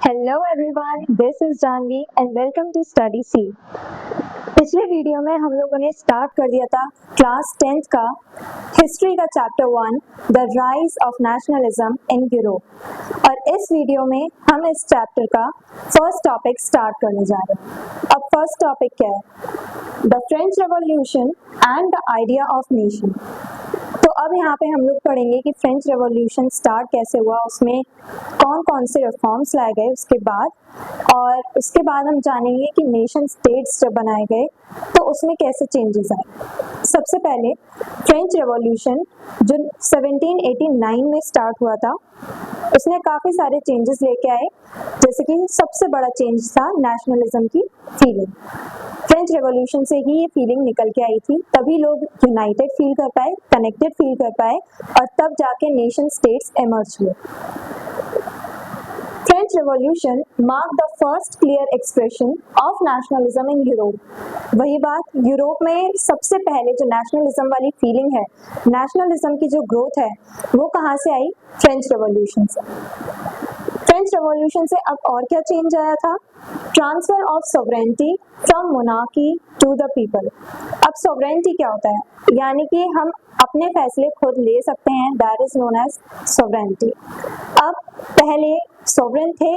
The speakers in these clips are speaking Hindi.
Hello everyone, this is Janvi and welcome to Study C. पिछले वीडियो में हम लोगों ने स्टार्ट कर दिया था क्लास 10th का हिस्ट्री का chapter 1 the rise of nationalism in Europe और इस वीडियो में हम इस चैप्टर का फर्स्ट टॉपिक स्टार्ट करने जा रहे हैं। अब फर्स्ट टॉपिक क्या है? The French revolution and the idea of nation. तो अब यहाँ पे हम लोग पढ़ेंगे कि फ्रेंच रेवोल्यूशन स्टार्ट कैसे हुआ, उसमें कौन कौन से रिफॉर्म्स लाए गए उसके बाद, और उसके बाद हम जानेंगे कि नेशन स्टेट्स जब बनाए गए तो उसमें कैसे चेंजेस आए। सबसे पहले फ्रेंच रेवोल्यूशन जो 1789 में स्टार्ट हुआ था उसने काफ़ी सारे चेंजेस लेके आए, जैसे कि सबसे बड़ा चेंज था नेशनलिज्म की फीलिंग। फ्रेंच रेवोल्यूशन से ही ये फीलिंग निकल के आई थी, तभी लोग यूनाइटेड फील कर पाए, कनेक्टेड फील कर पाए और तब जाके नेशन स्टेट्स एमर्ज हुए। French Revolution marked the first clear expression of nationalism in Europe। वही बात, यूरोप में सबसे पहले जो नेशनलिज्म वाली फीलिंग है, नेशनलिज्म की जो ग्रोथ है, वो कहाँ से आई? फ्रेंच रेवोल्यूशन से। फ्रेंच रेवोल्यूशन से अब और क्या चेंज आया था? Transfer of sovereignty from monarchy to the people. अब सॉवरेनिटी क्या होता है? यानी कि हम अपने फैसले खुद ले सकते हैं, that is known as sovereignty. अब पहले सॉवरेन थे?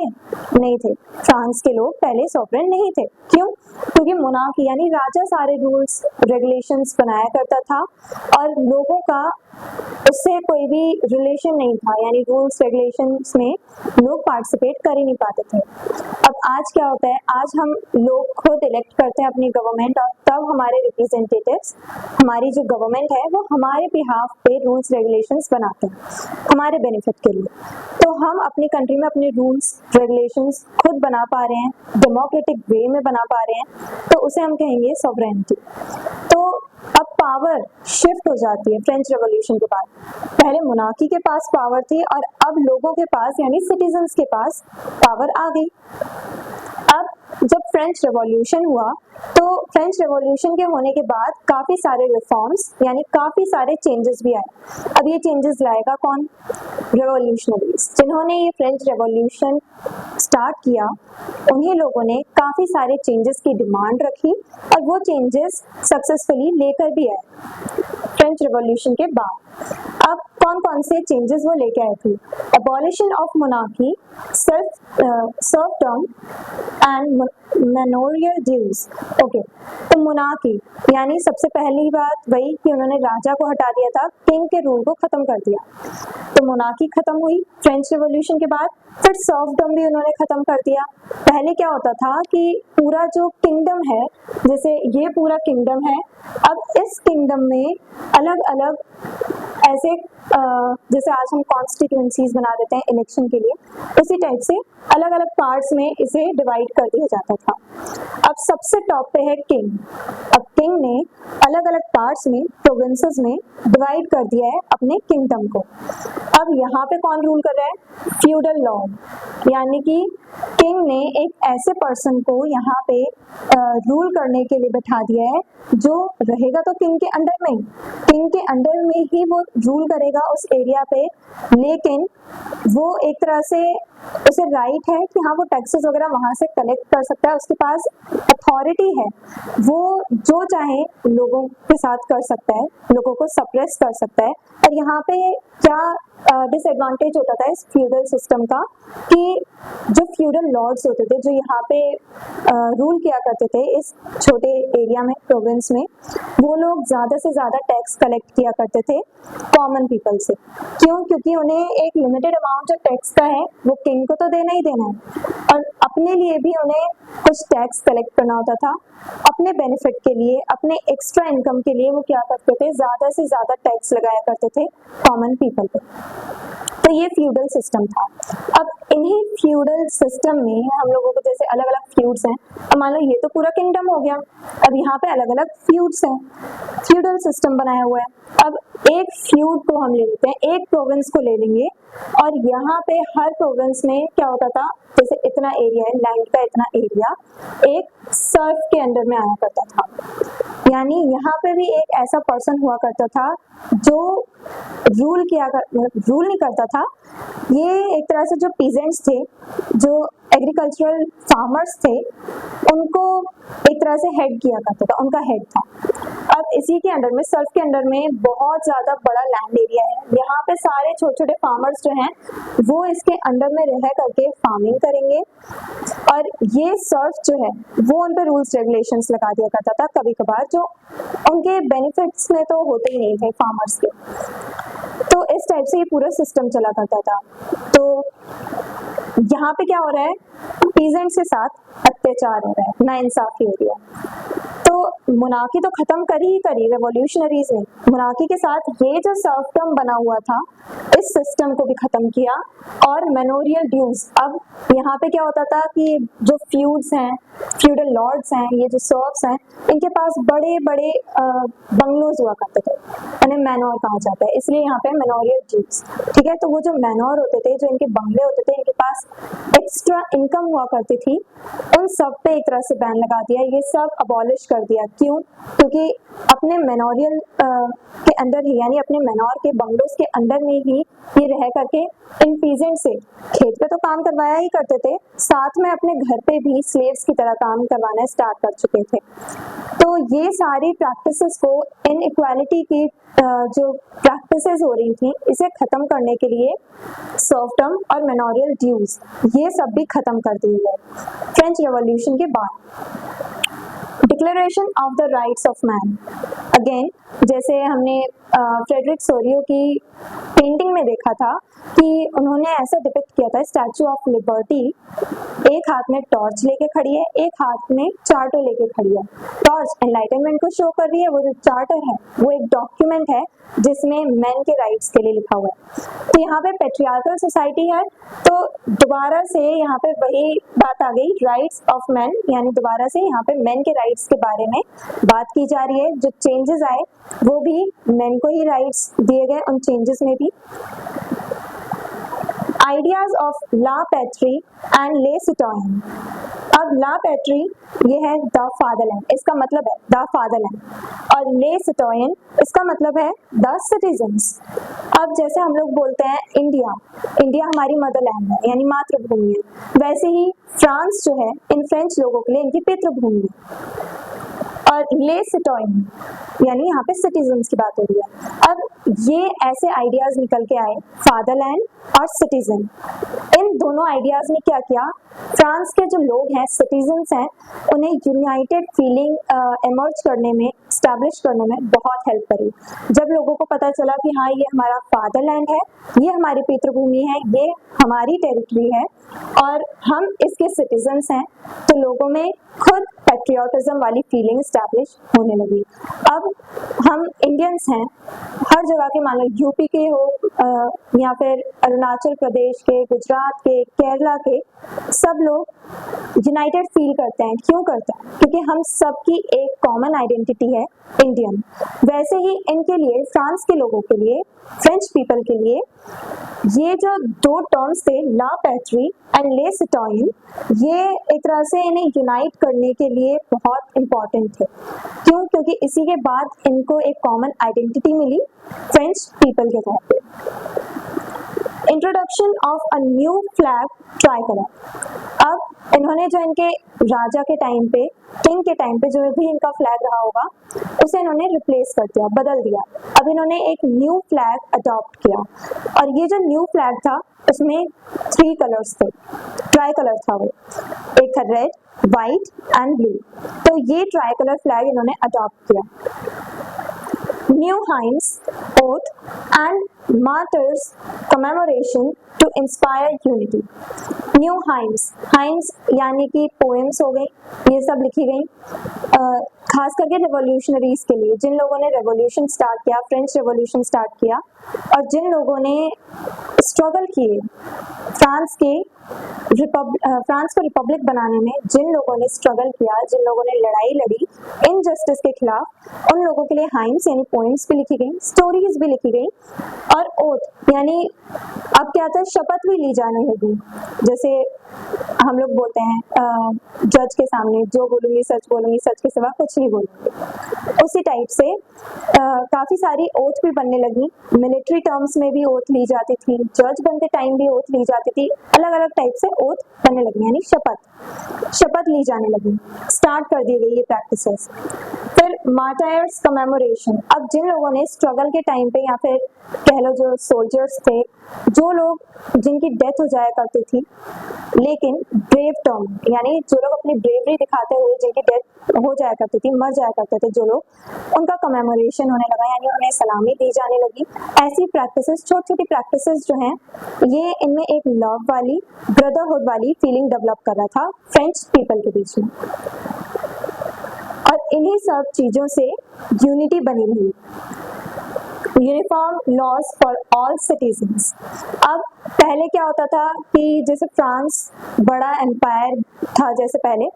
नहीं थे। फ्रांस के लोग पहले सॉवरेन नहीं थे। क्यों? क्योंकि मोनार्की यानी राजा सारे रूल्स रेगुलेशंस बनाया करता था और लोगों का उससे कोई भी रिलेशन नहीं था, यानी रूल्स रेगुलेशंस में लोग पार्टिसिपेट कर ही नहीं पाते थे। अब आज क्या होता है? आज हम लोग खुद इलेक्ट करते हैं अपनी गवर्नमेंट और तब हमारे रिप्रेजेंटेटिव्स, हमारी जो गवर्नमेंट है वो हमारे बिहाफ पे रूल्स रेगुलेशंस बनाते हैं हमारे बेनिफिट के लिए। तो हम अपनी कंट्री में अपने रूल्स रेगुलेशंस खुद बना पा रहे हैं, डेमोक्रेटिक वे में बना पा रहे हैं, तो उसे हम कहेंगे सॉवरेनिटी। तो अब पावर शिफ्ट हो जाती है फ्रेंच रेवोल्यूशन के बाद। पहले मोनार्की के पास पावर थी और अब लोगों के पास यानी सिटीजन्स के पास पावर आ गई। अब जब फ्रेंच रेवोल्यूशन हुआ तो फ्रेंच रेवोल्यूशन के होने के बाद काफी सारे रिफॉर्म्स यानी काफी सारे चेंजेस भी आए। अब ये चेंजेस लाएगा कौन? रेवोल्यूशनरीज, जिन्होंने ये फ्रेंच रेवोल्यूशन स्टार्ट किया, उन्हीं लोगों ने काफी सारे चेंजेस की डिमांड रखी और वो चेंजेस सक्सेसफुली लेकर भी आए फ्रेंच रेवोल्यूशन के बाद। अब कौन कौन से चेंजेस वो लेके आए थे? Abolition of monarchy, serfdom and manorial dues. Okay, तो मोनार्की यानी सबसे पहली बात वही कि उन्होंने राजा को हटा दिया था, किंग के रूल को खत्म कर दिया। तो मोनार्की खत्म हुई फ्रेंच रेवोल्यूशन के बाद। फिर सर्वडम भी उन्होंने खत्म कर दिया। पहले क्या होता था कि पूरा जो किंगडम है, जैसे ये पूरा किंगडम है, अब इस किंगडम में अलग अलग ऐसे जैसे आज हम कॉन्स्टिट्यूएंसीज बना देते हैं इलेक्शन के लिए, उसी टाइप से अलग अलग पार्ट्स में इसे डिवाइड कर दिया जाता था। अब सबसे टॉप पे है किंग। अब किंग ने अलग अलग पार्ट्स में, प्रोविंसेस में डिवाइड कर दिया है अपने किंगडम को। अब यहाँ पे कौन रूल कर रहा है? फ्यूडल लॉर्ड, यानी कि किंग ने एक ऐसे पर्सन को यहाँ पे रूल करने के लिए बैठा दिया है जो रहेगा तो किंग के अंडर में, किंग के अंडर में ही वो रूल करेगा उस एरिया पे, लेकिन वो एक तरह से उसे राइट है कि हाँ वो टैक्सेस वगैरह वहां से कलेक्ट कर सकता है, उसके पास अथॉरिटी है, वो जो चाहे लोगों के साथ कर सकता है, लोगों को सप्रेस कर सकता है। और यहाँ पे क्या डिसएडवांटेज होता था इस फ्यूडल सिस्टम का कि जो फ्यूडल लॉर्ड्स होते थे, जो यहाँ पे रूल किया करते थे इस छोटे एरिया में, प्रोविंस में, वो लोग ज्यादा से ज्यादा टैक्स कलेक्ट किया करते थे कॉमन पीपल से। क्यों? क्योंकि उन्हें एक लिमिटेड अमाउंट जो टैक्स का है वो किंग को तो देना ही देना है और अपने लिए भी उन्हें कुछ टैक्स कलेक्ट करना होता था। अपने बेनिफिट के लिए, अपने एक्स्ट्रा इनकम के लिए वो क्या करते थे? ज्यादा से ज्यादा टैक्स लगाया करते थे कॉमन पीपल पे। तो ये फ्यूडल सिस्टम था। अब इन्हीं फ्यूडल सिस्टम में हम लोगों को जैसे अलग अलग फ्यूड्स हैं, अब मान लो ये तो पूरा किंगडम हो गया, अब यहाँ पे अलग अलग फ्यूड्स हैं, फ्यूडल सिस्टम बनाया हुआ है। अब एक फ्यूड को हम ले लेते हैं, एक प्रोविंस को ले लेंगे और यहाँ पे हर प्रोविंस में क्या होता था, जैसे इतना एरिया है, लैंड का इतना एरिया एक सर्फ के अंडर में आया करता था। यानी यहाँ पे भी एक ऐसा पर्सन हुआ करता था जो रूल नहीं करता था। ये एक तरह से जो पीजेंट्स थे, जो एग्रीकल्चरल फार्मर्स थे उनको एक तरह से हेड किया करता था, उनका हेड था। अब इसी के अंडर में, सर्फ के अंडर में बहुत ज्यादा बड़ा लैंड एरिया है, यहाँ पे सारे छोटे छोटे फार्मर्स जो हैं वो इसके अंडर में रह करके फार्मिंग करेंगे और ये सर्फ जो है वो उन पे रूल्स रेगुलेशंस लगा दिया करता था कभी कभार, जो उनके बेनिफिट्स में तो होते ही नहीं थे फार्मर्स के। तो इस टाइप से ये पूरा सिस्टम चला करता था। तो यहाँ पे क्या हो रहा है, पीजेंट्स के साथ अत्याचार हो रहा है, नाइंसाफी हो रही है। तो मोनार्की तो खत्म करी, रेवोल्यूशनरीज ने मोनार्की के साथ ये जो सर्फडम बना हुआ था इस सिस्टम को भी खत्म किया और मेनोरियल ड्यूज। अब यहाँ पे क्या होता था कि जो फ्यूड्स हैं, फ्यूडल लॉर्ड्स हैं, ये जो सर्फ्स हैं, इनके पास बड़े बड़े बंगलोज हुआ करते थे, उन्हें मैनोर कहा जाता है, इसलिए यहाँ पे मेनोरियल ड्यूज। ठीक है, तो वो जो मैनोर होते थे, जो इनके बंगले होते थे, इनके पास एक्स्ट्रा इनकम हुआ करती थी, उन सब पे एक तरह से बैन लगा दिया, ये सब अबॉलिश कर दिया। क्यों? क्योंकि अपने मेनोरियल के अंदर ही, यानी अपने मैनोर के बंगलोज के अंदर में ही ये रह करके इन पीजेंट से खेत पे तो काम करवाया ही करते थे, साथ में अपने घर पे भी स्लेव्स की तरह काम करवाना स्टार्ट कर चुके थे। तो ये सारी प्रैक्टिसेस को, इनइक्वालिटी की जो प्रैक्टिसेस हो रही थी, इसे खत्म करने के लिए सर्फडम और मेनोरियल ड्यूज ये सब भी खत्म कर दिए गए फ्रेंच रेवोल्यूशन के बाद। Declaration of the rights of man, again जैसे हमने फ्रेडरिक सोरियो की पेंटिंग में देखा था कि उन्होंने ऐसा डिपिक्ट किया था, स्टैचू ऑफ लिबर्टी एक हाथ में टॉर्च लेके खड़ी है, एक हाथ में चार्टर लेके खड़ी है। टॉर्च एनलाइटनमेंट को शो कर रही है, वो जो चार्टर है वो एक डॉक्यूमेंट है जिसमें मैन के राइट्स के लिए लिखा हुआ है। तो यहाँ पे पेट्रियार्कल सोसाइटी है, तो दोबारा से यहाँ पे वही बात आ गई, राइट्स ऑफ मैन, यानी दोबारा से यहाँ पे मैन के राइट्स के बारे में बात की जा रही है। जो चेंजेस आए वो भी मैन को ही राइट्स दिए गए, उन चेंजेस में भी। आइडियाज ऑफ ला पैट्री एंड ले सिटोयन। अब ला पैट्री ये है द फादरलैंड, इसका मतलब है द फादरलैंड, और ले सिटोयन इसका मतलब है द सिटीजन्स। अब जैसे हम लोग बोलते हैं इंडिया, इंडिया हमारी मदरलैंड है, यानी मातृभूमि है, वैसे ही फ्रांस जो है इन फ्रेंच लोगों के लिए इनकी पितृभूमि है। और ले सिटोयन यानी यहाँ पे सिटीजन्स की बात हो रही है। अब ये ऐसे आइडियाज निकल के आए, फादरलैंड और सिटीजन। इन दोनों आइडियाज ने क्या किया, फ्रांस के जो लोग हैं, सिटीजन्स हैं, उन्हें यूनाइटेड फीलिंग एमर्ज करने में, स्टैब्लिश करने में बहुत हेल्प करी। जब लोगों को पता चला कि हाँ ये हमारा फादरलैंड है, ये हमारी पितृभूमि है, ये हमारी टेरिटरी है और हम इसके सिटीजन्स हैं, तो लोगों में खुद पैट्रियोटिज्म वाली फीलिंग स्टैब्लिश होने लगी। अब हम इंडियंस हैं, हर जगह के, मान लो यूपी के हो या फिर अरुणाचल प्रदेश के, गुजरात के, केरला के, सब लोग यूनाइटेड फील करते हैं। क्यों करते हैं? क्योंकि हम सबकी एक कॉमन आइडेंटिटी है, इंडियन। वैसे ही इनके लिए, फ्रांस के लोगों के लिए, फ्रेंच पीपल के लिए ये जो दो टर्म्स थे, ला पैट्री एंड ले सिटोयन, ये एक तरह से इन्हें यूनाइट करने के लिए बहुत इंपॉर्टेंट थे। क्यों? क्योंकि इसी के बाद इनको एक कॉमन आइडेंटिटी मिली फ्रेंच पीपल के तौर पे। Introduction of a new flag tricolour. अब इन्होंने जो इनके राजा के टाइम पे, किंग के टाइम पे जो भी इनका फ्लैग रहा होगा उसे इन्होंने रिप्लेस कर दिया, बदल दिया। अब इन्होंने एक न्यू फ्लैग अडॉप्ट किया और ये जो न्यू फ्लैग था उसमें 3 कलर्स थे, ट्राई कलर था वो, एक था रेड, व्हाइट एंड ब्लू। तो ये ट्राई कलर फ्लैग इन्होंने अडॉप्ट किया। New hymns, oath and martyrs commemoration to inspire unity. New hymns, hymns यानी कि poems हो गई, ये सब लिखी गई खास करके रेवोल्यूशनरीज के लिए, जिन लोगों ने रेवोल्यूशन स्टार्ट किया, फ्रेंच रेवोल्यूशन स्टार्ट किया, और जिन लोगों ने स्ट्रगल किए फ्रांस को रिपब्लिक बनाने में, जिन लोगों ने स्ट्रगल किया, जिन लोगों ने लड़ाई लड़ी इनजस्टिस के खिलाफ, उन लोगों के लिए हाइम्स यानी पोएम्स भी लिखी गई, स्टोरीज भी लिखी गई और ओथ यानी अब क्या था, शपथ भी ली जाने लगी। जैसे हम लोग बोलते हैं जज के सामने जो बोलूंगी सच के सिवा कुछ नहीं बोलूंगी, उसी टाइप से काफी सारी ओथ भी बनने लगी। मिलिट्री टर्म्स में भी ओथ ली जाती थी, जज बनते टाइम भी ओथ ली जाती थी, अलग अलग टाइप से ओथ बनने लगी, यानी शपथ ली जाने लगी, स्टार्ट कर दी गई ये प्रैक्टिसेस। फिर मार्टायर्स कमेमोरेशन, अब जिन लोगों ने स्ट्रगल के टाइम पे या फिर कह लो जो सोल्जर्स थे, जो लोग जिनकी डेथ हो जाया करती थी लेकिन ब्रेव टर्म, यानी जो लोग अपनी ब्रेवरी दिखाते हुए जिनकी डेथ हो जाया करती थी, मर जाया करते थे जो लोग, उनका कमेमोरेशन होने लगा, यानी उन्हें सलामी दी जाने लगी। ऐसी प्रैक्टिसेस, छोटी छोटी प्रैक्टिसेस जो हैं, ये इनमें एक लव वाली, ब्रदरहुड वाली फीलिंग डेवलप कर रहा था फ्रेंच पीपल के बीच में, और इन्हीं सब चीजों से यूनिटी बनी रही। Uniform laws for all citizens, अब पहले क्या होता था कि जैसे फ्रांस बड़ा एम्पायर था, जैसे पहले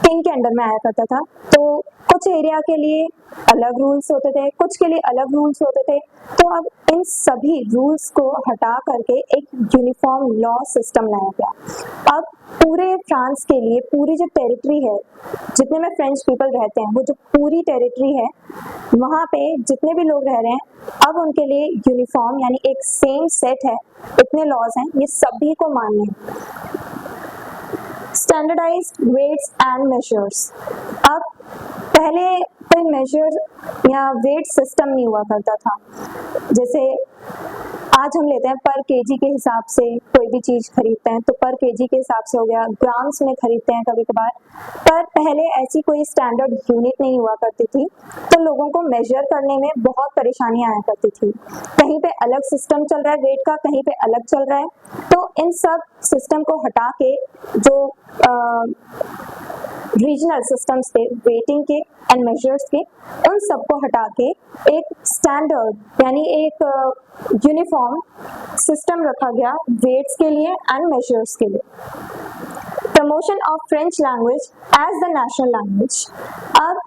किंग के अंडर में आया करता था, तो कुछ एरिया के लिए अलग रूल्स होते थे, कुछ के लिए अलग रूल्स होते थे। तो अब इन सभी रूल्स को हटा करके एक यूनिफॉर्म लॉ सिस्टम लाया गया। अब पूरे फ्रांस के लिए पूरी जो टेरिटरी है, जितने में फ्रेंच पीपल रहते हैं, वो जो पूरी टेरिटरी है, वहाँ पे जितने भी लोग रह रहे हैं, अब उनके लिए यूनिफॉर्म यानी एक सेम सेट है, इतने लॉज हैं, ये सभी को मानने हैं। स्टैंडर्डाइज्ड वेट्स एंड मेजर्स, अब पहले कोई मेजर या वेट सिस्टम नहीं हुआ करता था। जैसे आज हम लेते हैं पर केजी के हिसाब से कोई भी चीज खरीदते हैं, तो पर केजी के हिसाब से हो गया, ग्राम्स में खरीदते हैं कभी कभार, पर पहले ऐसी कोई स्टैंडर्ड यूनिट नहीं हुआ करती थी, तो लोगों को मेजर करने में बहुत परेशानियां आया करती थी। कहीं पे अलग सिस्टम चल रहा है वेट का, कहीं पे अलग चल रहा है, तो इन सब सिस्टम को हटा के जो रीजनल सिस्टम्स थे वेटिंग के एंड मेजर्स के, उन सबको हटा के एक स्टैंडर्ड यानी एक यूनिफॉर्म सिस्टम रखा गया वेट्स के लिए एंड मेजर्स के लिए। Promotion of French language as the national language, अब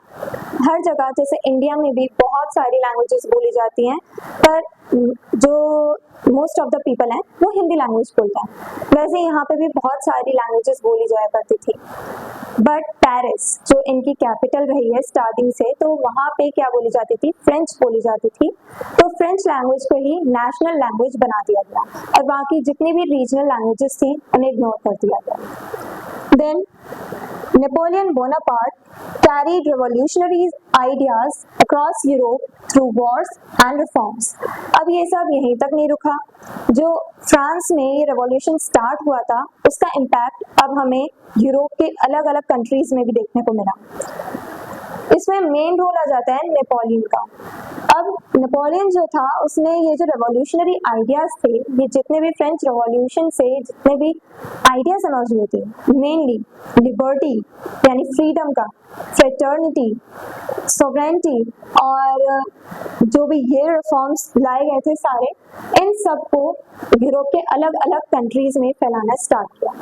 हर जगह जैसे इंडिया में भी बहुत सारी लैंग्वेजेस बोली जाती हैं, पर जो मोस्ट ऑफ द पीपल हैं वो हिंदी लैंग्वेज बोलते हैं। वैसे यहाँ पे भी बहुत सारी लैंग्वेजेस बोली जाया करती थी, बट पेरिस जो इनकी कैपिटल रही है स्टार्टिंग से, तो वहाँ पे क्या बोली जाती थी, फ्रेंच बोली जाती थी, तो फ्रेंच लैंग्वेज को ही नेशनल लैंग्वेज बना दिया गया और बाकी जितनी भी रीजनल लैंग्वेजेस थी उन्हें इग्नोर कर दिया गया। Then Napoleon Bonaparte carried revolutionary ideas across Europe through wars and reforms. अब ये सब यहीं तक नहीं रुका, जो फ्रांस में ये रेवोल्यूशन स्टार्ट हुआ था उसका इम्पैक्ट अब हमें यूरोप के अलग अलग कंट्रीज में भी देखने को मिला। इसमें मेन रोल आ जाता है नेपोलियन का। अब नेपोलियन जो था उसने ये जो रेवोल्यूशनरी आइडियाज थे, ये जितने भी फ्रेंच रेवोल्यूशन से जितने भी आइडियाज समझ हुए थे, मेनली लिबर्टी यानी फ्रीडम का, फ्रेटर्निटी, सॉवरेनिटी और जो भी ये रिफॉर्म्स लाए गए थे सारे, इन सब को यूरोप के अलग अलग कंट्रीज में फैलाना स्टार्ट किया।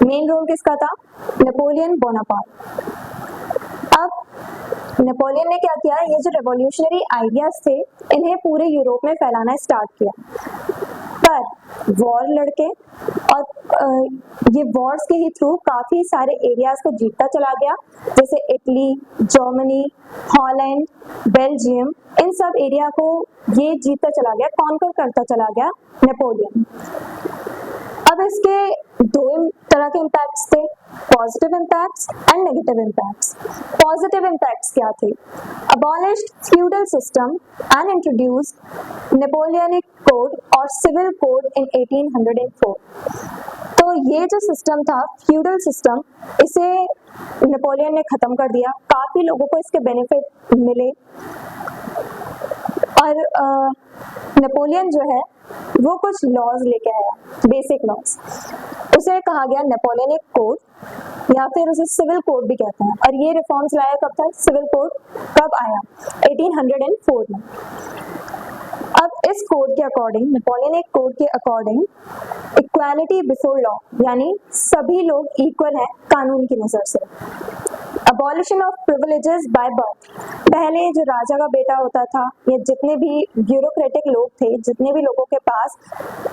मेन रोल किसका था? Napoleon Bonaparte. अब नेपोलियन ने क्या किया, ये जो रेवोल्यूशनरी आइडियाज थे इन्हें पूरे यूरोप में फैलाना स्टार्ट किया, पर वॉर लड़के और ये वॉर्स के ही थ्रू काफी सारे एरियाज को जीतता चला गया, जैसे इटली, जर्मनी, हॉलैंड, बेल्जियम, इन सब एरिया को ये जीतता चला गया, कॉन्कर करता चला गया नेपोलियन। अब इसके दो तरह के इम्पैक्ट्स थे, positive impacts and negative impacts. Positive impacts क्या थे? Abolished feudal system and introduced Napoleonic code और सिविल कोड इन 1804। तो ये जो सिस्टम था फ्यूडल सिस्टम, इसे नेपोलियन ने खत्म कर दिया, काफी लोगों को इसके बेनिफिट मिले और नेपोलियन जो है वो कुछ लॉज लेके आया, बेसिक लॉज, उसे कहा गया नेपोलियनिक कोड या फिर उसे सिविल कोड भी कहते हैं। और ये रिफॉर्म्स लाया कब था? सिविल कोड कब आया? 1804 में। अब इस कोड के अकॉर्डिंग, नेपोलियनिक कोड के अकॉर्डिंग, इक्वालिटी बिफोर लॉ यानी सभी लोग इक्वल हैं कानून की नजर से। Abolition of privileges by birth. पहले जो राजा का बेटा होता था या जितने भी ब्यूरोक्रेटिक लोग थे, जितने भी लोगों के पास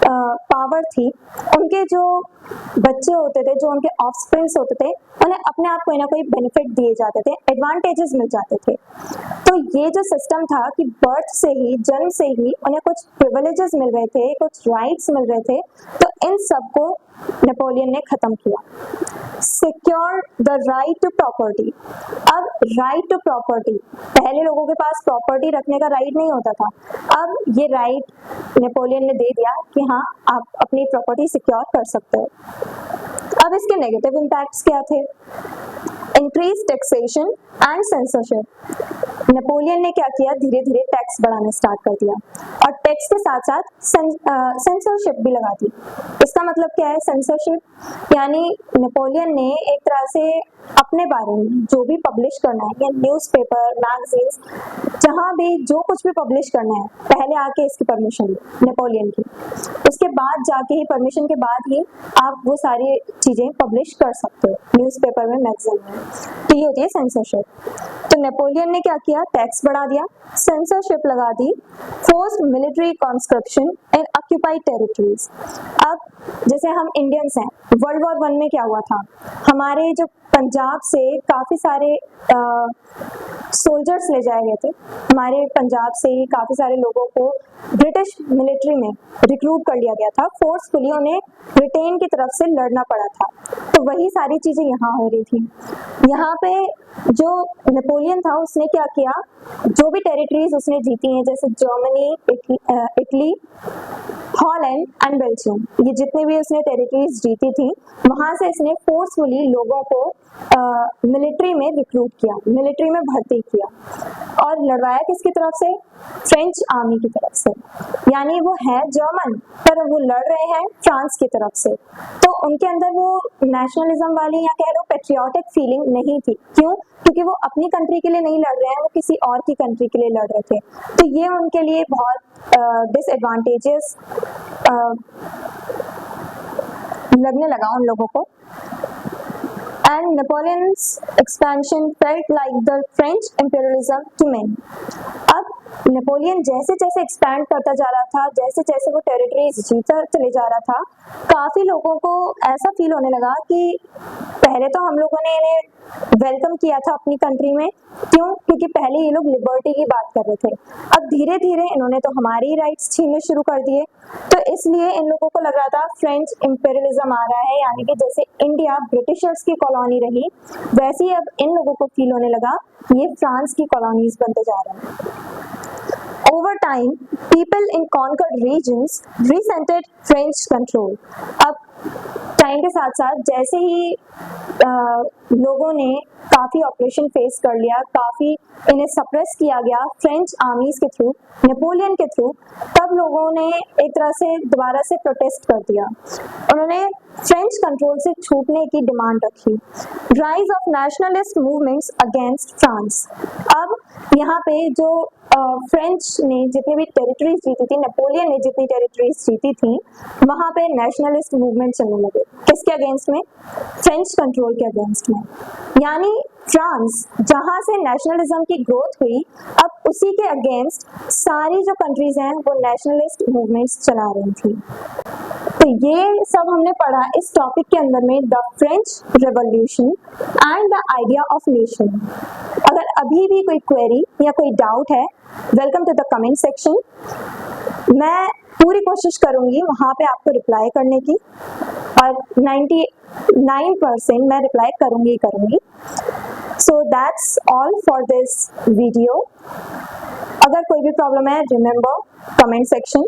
पावर थी, उनके जो बच्चे होते थे, जो उनके ऑफस्प्रिंग्स होते थे, उन्हें अपने आप कोई ना कोई बेनिफिट दिए जाते थे, एडवांटेजेस मिल जाते थे। तो ये जो सिस्टम था कि बर्थ से ही, जन्म से ही उन्हें कुछ प्रिविलेजेस मिल रहे थे, कुछ राइट्स मिल रहे थे, तो इन सबको नेपोलियन ने खत्म किया। Secure the right to property. अब राइट टू प्रॉपर्टी, पहले लोगों के पास प्रॉपर्टी रखने का राइट नहीं होता था, अब ये राइट नेपोलियन ने दे दिया कि हाँ, आप अपनी प्रॉपर्टी सिक्योर कर सकते हो। अब इसके नेगेटिव इम्पैक्ट्स क्या थे? Increase taxation and censorship. Napoleon ने क्या किया, धीरे धीरे टैक्स बढ़ाना स्टार्ट कर दिया और टैक्स के साथ साथ सेंसरशिप भी लगा दी। इसका मतलब क्या है सेंसरशिप? यानी नेपोलियन ने एक तरह से अपने बारे में जो भी पब्लिश करना है, या न्यूज़पेपर, मैगजीन्स, जहाँ भी जो कुछ भी पब्लिश करना है, पहले आके इसकी परमिशन ली नेपोलियन की, उसके बाद जाके ही, परमिशन के बाद ही आप वो सारी चीजें पब्लिश कर सकते हो न्यूज़पेपर में, मैगजीन में। तो ये होती है सेंसरशिप। तो नेपोलियन ने क्या किया, टैक्स बढ़ा दिया, सेंसरशिप लगा दी, फोर्स्ड मिलिट्री कॉन्स्क्रिप्शन इन ऑक्यूपाइड टेरिटरीज। अब जैसे हम इंडियंस हैं, वर्ल्ड वॉर 1 में क्या हुआ था, हमारे जो पंजाब से काफी सारे सोल्जर्स ले जाए गए थे, हमारे पंजाब से ही काफी सारे लोगों को ब्रिटिश मिलिट्री में रिक्रूट कर लिया गया था, फोर्सफुली उन्हें ब्रिटेन की तरफ से लड़ना पड़ा था। तो वही सारी चीजें यहाँ हो रही थी। यहाँ पे जो नेपोलियन था उसने क्या किया, जो भी टेरिटरीज उसने जीती हैं, जैसे Germany, Italy, Holland and Belgium, ये जितने भी उसने टेरिटरीज जीती थी, वहां से इसने फोर्सफुली लोगों को मिलिट्री में रिक्रूट किया, मिलिट्री में भर्ती किया और लड़वाया किसकी तरफ से? फ्रेंच आर्मी की तरफ से। यानी वो है जर्मन, पर वो लड़ रहे हैं फ्रांस की तरफ से। तो उनके अंदर वो नेशनलिज्म वाली, या कह लो पेट्रियोटिक फीलिंग नहीं थी। क्यों? क्योंकि वो अपनी कंट्री के लिए नहीं लड़ रहे हैं, वो किसी और की कंट्री के लिए लड़ रहे थे। तो ये उनके लिए बहुत डिसएडवांटेजेस लगने लगा उन लोगों को। And Napoleon's expansion felt like the French imperialism to men. अब नेपोलियन जैसे जैसे एक्सपैंड करता जा रहा था, जैसे जैसे वो टेरिटरीज जीता चले जा रहा था, काफी लोगों को ऐसा फील होने लगा कि पहले तो हम लोगों ने इन्हें वेलकम किया था अपनी कंट्री में। क्यों? क्योंकि पहले ये लोग लिबर्टी की बात कर रहे थे, अब धीरे धीरे इन्होंने तो हमारी राइट्स छीनने शुरू कर दिए। तो इसलिए इन लोगों को लग रहा था फ्रेंच इंपीरियलिज्म आ रहा है, यानी कि जैसे इंडिया ब्रिटिशर्स की कॉलोनी रही, वैसे ही अब इन लोगों को फील होने लगा ये फ्रांस की कॉलोनीज बनते जा रहे हैं। Over time, people in conquered regions resented French control. अब टाइम के साथ साथ जैसे ही लोगों ने काफी ऑपरेशन फेस कर लिया, काफी इन्हें सप्रेस किया गया फ्रेंच आर्मीज के थ्रू, नेपोलियन के थ्रू, तब लोगों ने एक तरह से दोबारा से प्रोटेस्ट कर दिया। उन्होंने फ्रेंच कंट्रोल से छूटने की डिमांड रखी। Rise of nationalist movements against France. अब यहाँ पे जो फ्रेंच ने जितनी भी टेरिटरीज जीती थी, नेपोलियन ने जितनी टेरिटरीज जीती थी, वहां पे नेशनलिस्ट मूवमेंट चलने लगे। किसके अगेंस्ट में? फ्रेंच कंट्रोल के अगेंस्ट में। यानी फ्रांस जहां से नेशनलिज्म की ग्रोथ हुई, अब उसी के अगेंस्ट सारी जो कंट्रीज हैं वो नेशनलिस्ट मूवमेंट्स चला रही थी। तो ये सब हमने पढ़ा इस टॉपिक के अंदर में, the French revolution and the idea of nation. अगर अभी भी कोई क्वेरी या कोई डाउट है, welcome to the comment section. मैं पूरी कोशिश करूंगी वहां पे आपको रिप्लाई करने की, और 99% मैं रिप्लाई करूंगी। So that's all for this video. अगर कोई भी प्रॉब्लम है, रिमेंबर कमेंट सेक्शन।